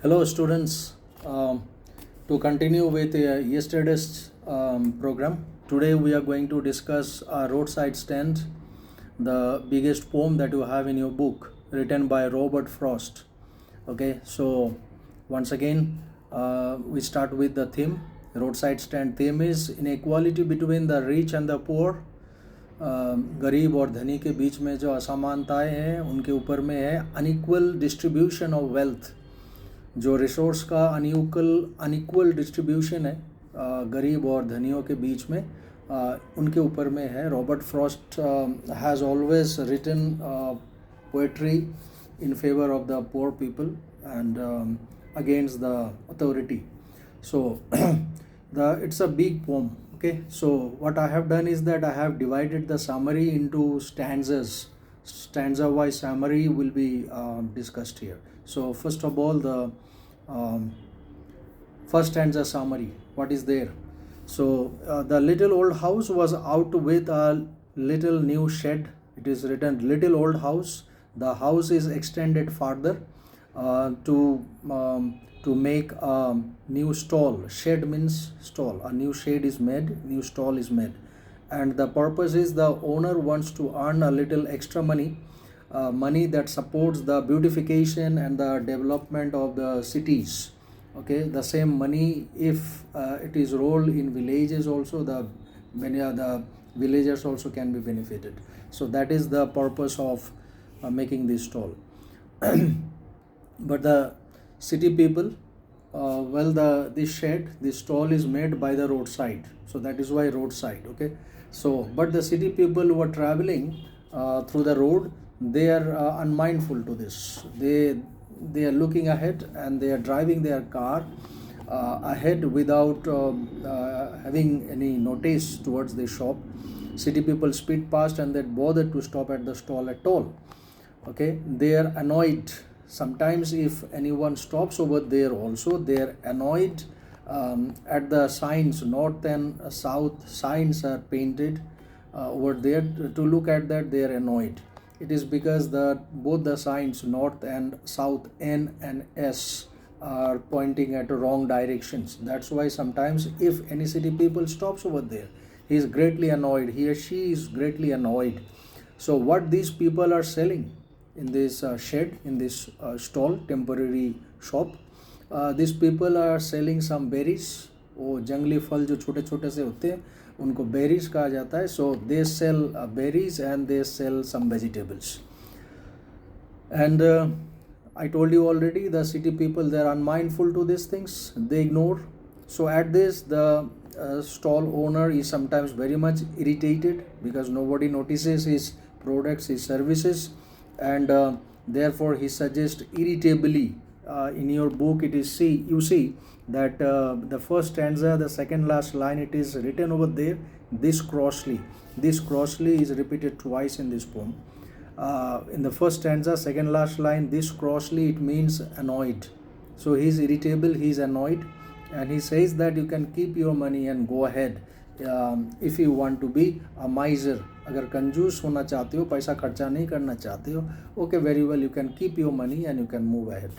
Hello, students. To continue with yesterday's program, today we are going to discuss Roadside Stand, the biggest poem that you have in your book, written by Robert Frost. Okay, so once again, we start with the theme. Roadside Stand theme is inequality between the rich and the poor. गरीब और धनी के बीच में जो असमानताएं हैं उनके ऊपर में है अनइक्वल डिस्ट्रीब्यूशन ऑफ वेल्थ. जो रिसोर्स का अनइक्वल डिस्ट्रीब्यूशन है गरीब और धनियों के बीच में उनके ऊपर में है. Robert Frost has always written poetry in favor of the poor people and against the authority. So it's a big poem. Okay, so what I have done is that I have divided the summary into stanzas. Stanza wise summary will be discussed here. So first of all, the first stanza summary, what is there? So the little old house was out with a little new shed. It is written little old house. The house is extended further to make a new stall. Shed means stall. A new shed is made, new stall is made, and the purpose is the owner wants to earn a little extra money, money that supports the beautification and the development of the cities. Okay, the same money, if it is rolled in villages also, many of the villagers also can be benefited. So that is the purpose of making this stall. But the city people, this shed, this stall is made by the roadside, so that is why roadside. Okay, so but the city people who are traveling through the road, they are unmindful to this. They are looking ahead and they are driving their car ahead without having any notice towards the shop. City people speed past and they bother to stop at the stall at all. Okay, they are annoyed. Sometimes if anyone stops over there also, they are annoyed at the signs. North and south signs are painted over there. To look at that, they are annoyed. It is because both the signs north and south, N and S, are pointing at wrong directions. That's why sometimes if any city people stops over there, he is greatly annoyed, he or she is greatly annoyed. So what these people are selling in this shed, in this stall, temporary shop, these people are selling some berries. वो जंगली फल जो छोटे छोटे से होते हैं उनको berries कहा जाता है. So they sell berries and they sell some vegetables. And I told you already, the city people, they are unmindful to these things, they ignore. So at this, the stall owner is sometimes very much irritated because nobody notices his products, his services, and therefore he suggests irritably. In your book, you see that the first stanza, the second last line, it is written over there, this crossly. This crossly is repeated twice in this poem. In the first stanza, second last line, this crossly, it means annoyed. So he is irritable, he is annoyed, and he says that you can keep your money and go ahead if you want to be a miser. अगर कंजूस होना चाहते हो, पैसा खर्चा नहीं करना चाहते हो, okay, very well, you can keep your money and you can move ahead.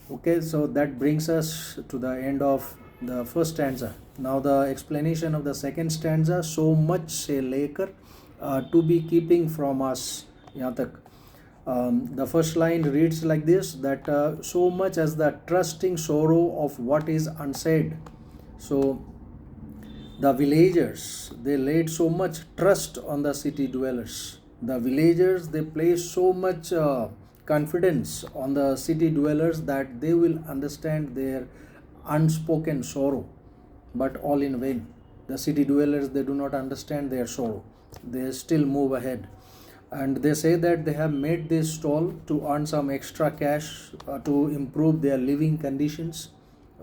Okay, so that brings us to the end of the first stanza. Now the explanation of the second stanza. So much से लेकर to be keeping from us, यहाँ तक. The first line reads like this, that so much as the trusting sorrow of what is unsaid. So the villagers, they laid so much trust on the city dwellers. The villagers, they place so much confidence on the city dwellers that they will understand their unspoken sorrow, but all in vain. The city dwellers, they do not understand their sorrow. They still move ahead. And they say that they have made this stall to earn some extra cash to improve their living conditions.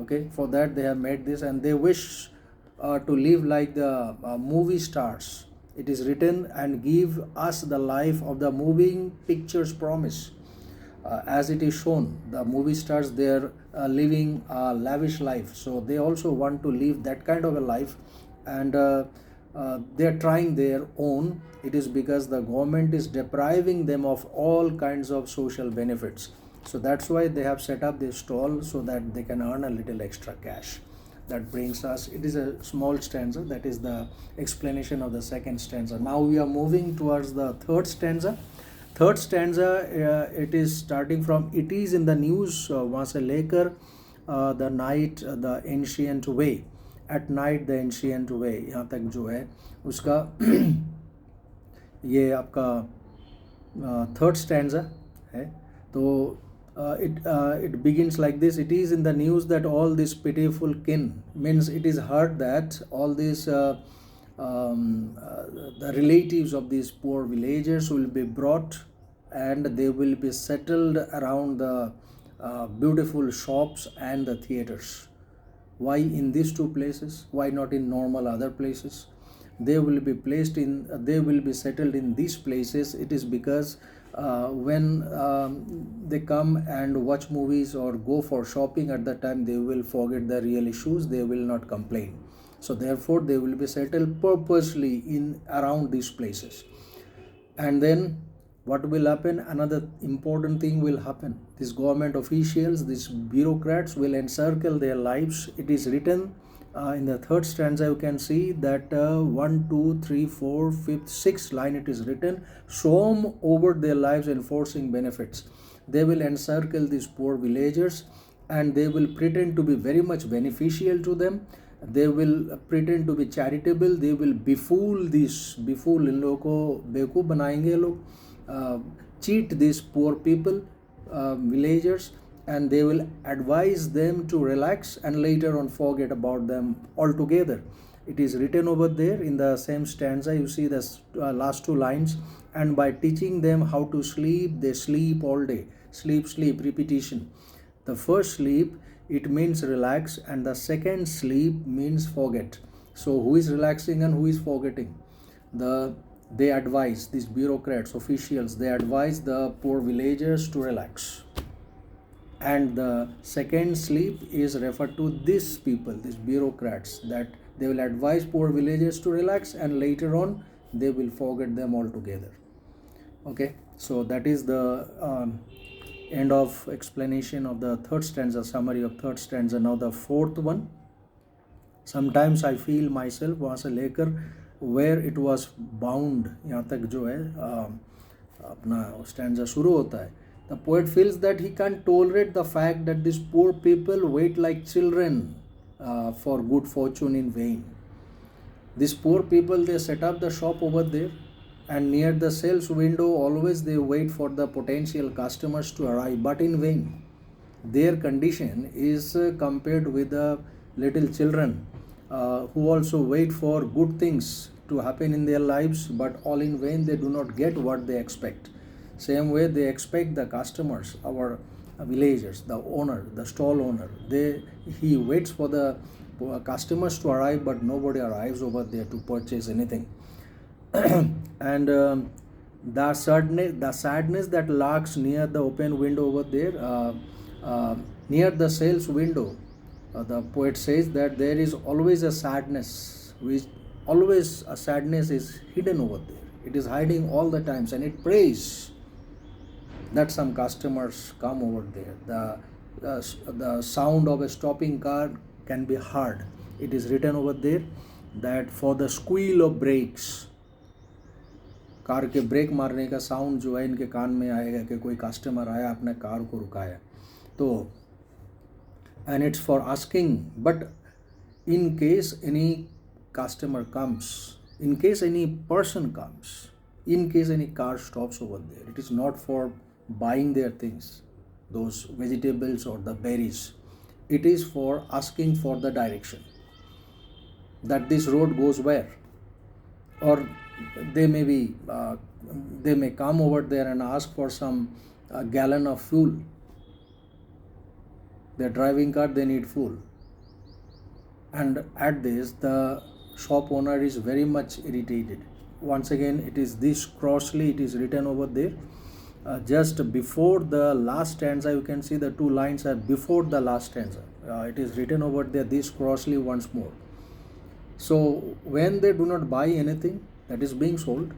Okay, for that they have made this, and they wish to live like the movie stars. It is written, and give us the life of the moving pictures promise. As it is shown, the movie stars, they are living a lavish life. So they also want to live that kind of a life, and they are trying their own. It is because the government is depriving them of all kinds of social benefits. So that's why they have set up this stall, so that they can earn a little extra cash. That brings us, it is a small stanza, that is the explanation of the second stanza. Now we are moving towards the third stanza. Third stanza, it is starting from, it is in the news, वहाँ से लेकर the night, the ancient way, at night the ancient way, यहाँ तक जो है उसका ये आपका थर्ड स्टैंजा है. तो it begins like this: it is in the news that all this pitiful kin, means it is heard that all these the relatives of these poor villagers will be brought, and they will be settled around the beautiful shops and the theaters. Why in these two places? Why not in normal other places? They will be they will be settled in these places. It is because when they come and watch movies or go for shopping, at the time they will forget the real issues, they will not complain. So therefore they will be settled purposely in around these places. And then what will happen? Another important thing will happen. These government officials, these bureaucrats will encircle their lives. It is written in the third stanza, you can see that 1, 2, 3, 4, 5th, 6th line it is written, swarm over their lives enforcing benefits. They will encircle these poor villagers, and they will pretend to be very much beneficial to them. They will pretend to be charitable. They will befool इन लोगों को बेवकूफ़ बनाएंगे लोग, cheat these poor people, villagers, and they will advise them to relax and later on forget about them altogether. It is written over there in the same stanza. You see the last two lines. And by teaching them how to sleep, they sleep all day. Sleep, repetition. The first sleep, it means relax, and the second sleep means forget. So who is relaxing and who is forgetting? They advise, these bureaucrats, officials, they advise the poor villagers to relax. And the second sleep is referred to these people, these bureaucrats, that they will advise poor villagers to relax, and later on they will forget them altogether. Okay, so that is the end of explanation of the third stanza, summary of third stanza. Now the fourth one. Sometimes I feel myself, वहाँ से लेकर where it was bound, यहाँ तक जो है अपना stanza शुरू होता है. The poet feels that he can't tolerate the fact that these poor people wait like children for good fortune in vain. These poor people, they set up the shop over there, and near the sales window always they wait for the potential customers to arrive, but in vain. Their condition is compared with the little children who also wait for good things to happen in their lives, but all in vain. They do not get what they expect. Same way they expect the customers, our villagers, the owner, the stall owner, he waits for the customers to arrive, but nobody arrives over there to purchase anything. And the sadness that lurks near the open window over there, near the sales window, the poet says that there is always a sadness, always a sadness is hidden over there. It is hiding all the times, and it prays that some customers come over there. The sound of a stopping car can be heard. It is written over there that for the squeal of brakes, car के break मारने का sound जो है इनके कान में आएगा कि कोई कस्टमर आया, अपने कार को रुकाया. तो and it's for asking, but in case any customer comes, in case any person comes, in case any car stops over there, it is not for buying their things, those vegetables or the berries. It is for asking for the direction, that this road goes where. Or they may come over there and ask for some gallon of fuel. Their driving car, they need fuel. And at this, the shop owner is very much irritated. Once again, it is this crossly, it is written over there. Just before the last stanza, you can see the two lines are before the last stanza. It is written over there, this crossly once more. So when they do not buy anything that is being sold,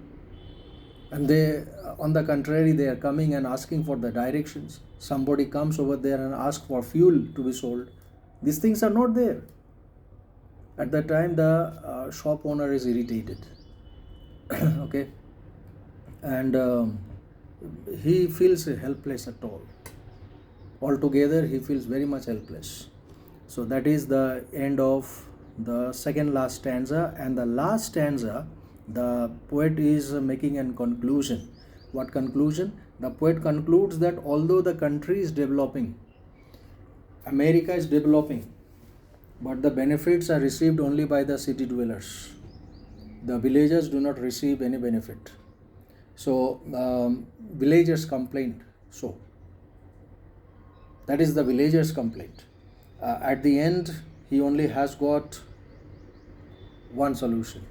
And they, on the contrary, they are coming and asking for the directions. Somebody comes over there and asks for fuel to be sold. These things are not there. At that time, the shop owner is irritated. Okay, and he feels helpless at all. Altogether, he feels very much helpless. So that is the end of the second last stanza. And the last stanza, the poet is making a conclusion. What conclusion? The poet concludes that although the country is developing, America is developing, but the benefits are received only by the city dwellers. The villagers do not receive any benefit. So villagers complained. So that is the villagers' complaint. At the end, he only has got one solution,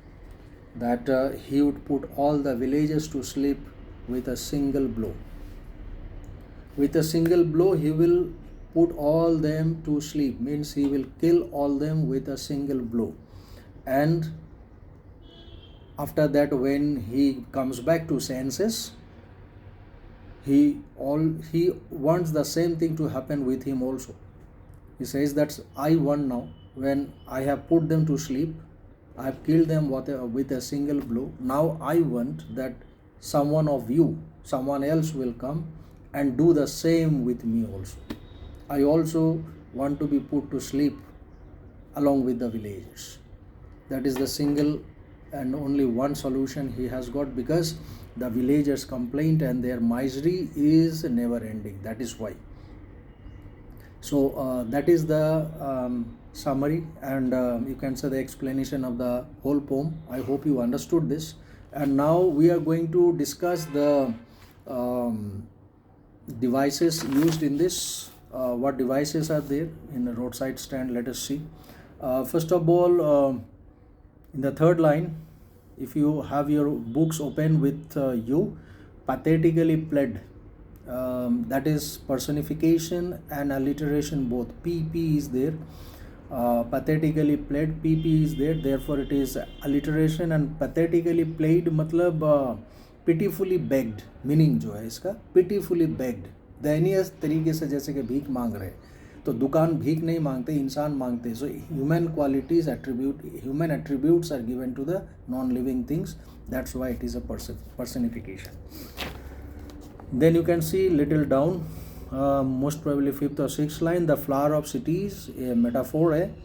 that he would put all the villagers to sleep with a single blow. With a single blow, he will put all them to sleep, means he will kill all them with a single blow. And after that, when he comes back to senses, he wants the same thing to happen with him also. He says that I want now, when I have put them to sleep, I have killed them with a single blow. Now I want that someone else will come and do the same with me also. I also want to be put to sleep along with the villagers. That is the single and only one solution he has got, because the villagers' complaint and their misery is never ending. That is why. So that is the summary, and you can say the explanation of the whole poem. I hope you understood this. And now we are going to discuss the devices used in this. What devices are there in the roadside stand? Let us see. First of all, in the third line, if you have your books open with you, pathetically pled, that is personification and alliteration both. PP is there, pathetically pled, PP is there, therefore it is alliteration. And pathetically played मतलब pitifully begged, meaning जो है इसका pitifully begged, दयनीय तरीके से, जैसे कि भीख मांग रहे. तो दुकान भीख नहीं मांगते, इंसान मांगते. So human qualities human attributes are given to the non living things. That's why it is a personification. Then you can see little down, most probably fifth or sixth line, the flower of cities, ये metaphor है.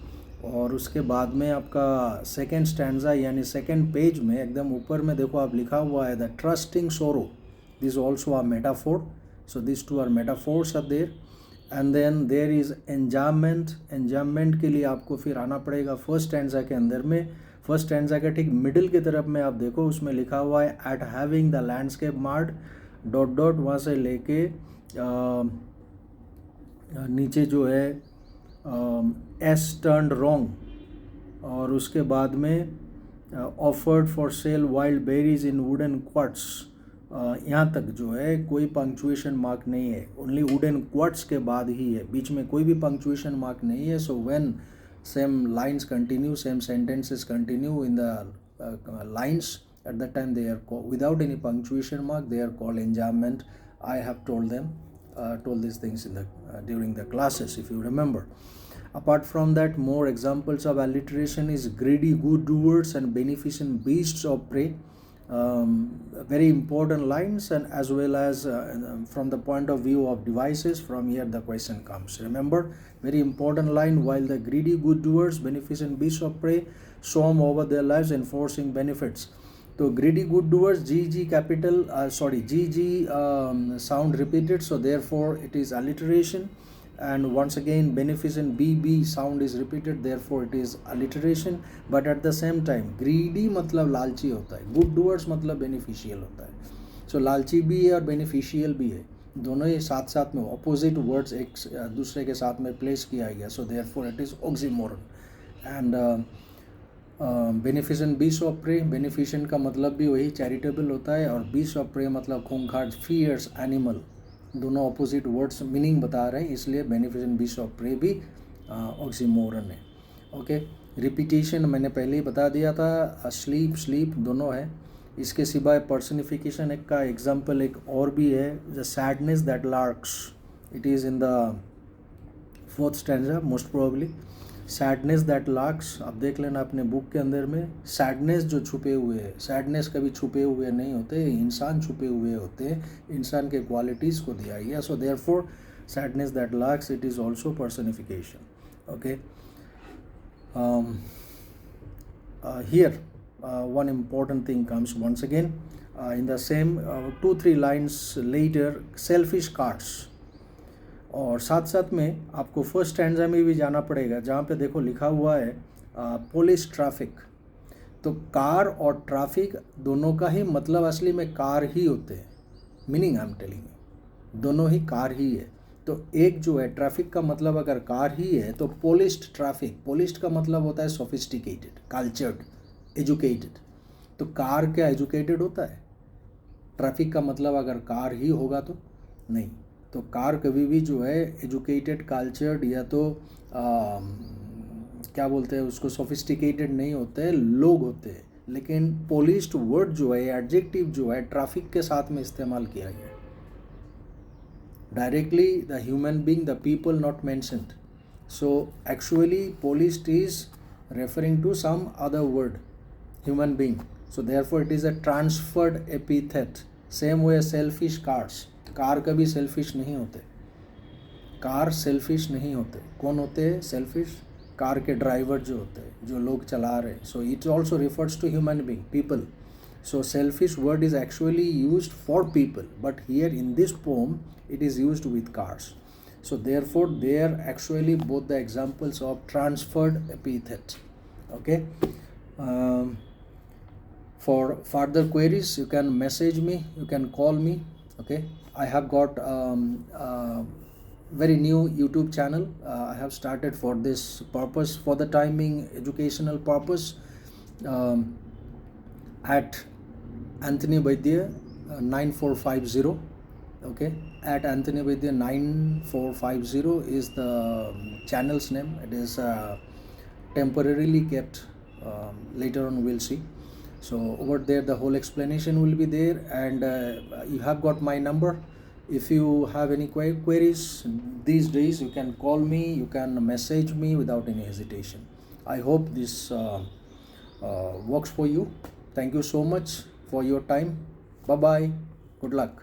और उसके बाद में आपका second stanza यानी second page में एकदम ऊपर में देखो आप लिखा हुआ है the trusting sorrow. This also a metaphor. So this two are metaphors are there. And then there is enjoyment. Enjoyment के लिए आपको फिर आना पड़ेगा फर्स्ट स्टैंजा के अंदर में. फर्स्ट स्टैंजा के ठीक मिडिल की तरफ में आप देखो, उसमें लिखा हुआ है at having the landscape marred dot dot, वहाँ से लेके नीचे जो है एस टर्न्ड रॉन्ग, और उसके बाद में offered for sale wild berries in wooden quartz. यहाँ तक जो है कोई पंक्चुएशन मार्क नहीं है, ओनली वुडन क्वार्ट्स के बाद ही है, बीच में कोई भी पंक्चुएशन मार्क नहीं है. So when same lines continue, same sentences continue in the lines, at that time they are without any punctuation mark, they are called enjambment. I have told these things in the during the classes, if you remember. Apart from that, more examples of alliteration is greedy good doers and beneficent beasts of prey. Very important lines, and as well as from the point of view of devices, from here the question comes. Remember, very important line, while the greedy good doers, beneficent beasts of prey swarm over their lives enforcing benefits. तो greedy good doers, GG capital, GG sound repeated, so therefore it is alliteration. And once again beneficent BB sound is repeated, therefore it is alliteration. But at the same time greedy मतलब लालची होता है, good doers मतलब beneficial होता है. So लालची भी है और beneficial भी है, दोनों ही साथ साथ में opposite words एक दूसरे के साथ में place किया गया. So therefore it is oxymoron. And beneficent beast of prey, beneficent का मतलब भी वही चैरिटेबल होता है, और बीस्ट ऑफ प्रे मतलब खूंखार फियर्स एनिमल, दोनों अपोजिट वर्ड्स मीनिंग बता रहे हैं, इसलिए बेनिफिशेंट बीस्ट ऑफ प्रे भी ऑक्सीमोरन है. ओके, रिपीटेशन मैंने पहले ही बता दिया था, स्लीप स्लीप दोनों है. इसके सिवाय पर्सनिफिकेशन एक का एग्जाम्पल एक और भी है, the sadness that larks, it is in the 4th stanza most probably. Sadness that larks, आप देख लेना अपने बुक के अंदर में, सैडनेस जो छुपे हुए हैं, सैडनेस कभी छुपे हुए नहीं होते, इंसान छुपे हुए होते हैं, इंसान के क्वालिटीज़ को दिया गया। So therefore sadness that larks it is also personification, okay. Here one important thing comes once again in the same 2-3 lines later, selfish cards। और साथ साथ में आपको फर्स्ट स्टैंजा में भी जाना पड़ेगा, जहाँ पे देखो लिखा हुआ है पुलिस ट्रैफिक। तो कार और ट्रैफिक दोनों का ही मतलब असली में कार ही होते हैं, meaning I am telling you, दोनों ही कार ही है। तो एक जो है ट्रैफिक का मतलब अगर कार ही है, तो पोलिस्ड ट्रैफिक, पोलिस्ड का मतलब होता है सोफिस्टिकेटेड, कल्चर्ड, एजुकेटेड। तो कार क्या एजुकेटेड होता है? ट्रैफिक का मतलब अगर कार ही होगा तो नहीं। तो कार कभी भी जो है एजुकेटेड, कल्चर्ड या तो क्या बोलते हैं उसको, सोफिस्टिकेटेड नहीं होते हैं, लोग होते हैं। लेकिन पोलिस्ड वर्ड जो है, एडजेक्टिव जो है, ट्रैफिक के साथ में इस्तेमाल किया गया है। Directly the human being, the people not mentioned. So actually policed is referring to some other word, human being. So therefore it is a transferred epithet. Same way selfish cars, car कभी selfish नहीं होते, car selfish नहीं होते। कौन होते हैं selfish? Car के driver जो होते हैं, जो लोग चला रहे हैं। So it also refers to human being, people. So selfish word is actually used for people, but here in this poem it is used with cars. So therefore they are actually both the examples of transferred epithet, okay. For further queries you can message me, you can call me, okay. I have got very new YouTube channel I have started for this purpose, for the time being educational purpose, at Anthony Vaidya 9450, okay. At Anthony Vaidya 9450 is the channel's name. It is temporarily kept, later on we'll see. So over there the whole explanation will be there, and you have got my number. If you have any queries these days, you can call me, you can message me without any hesitation. I hope this works for you. Thank you so much for your time. Bye bye. Good luck.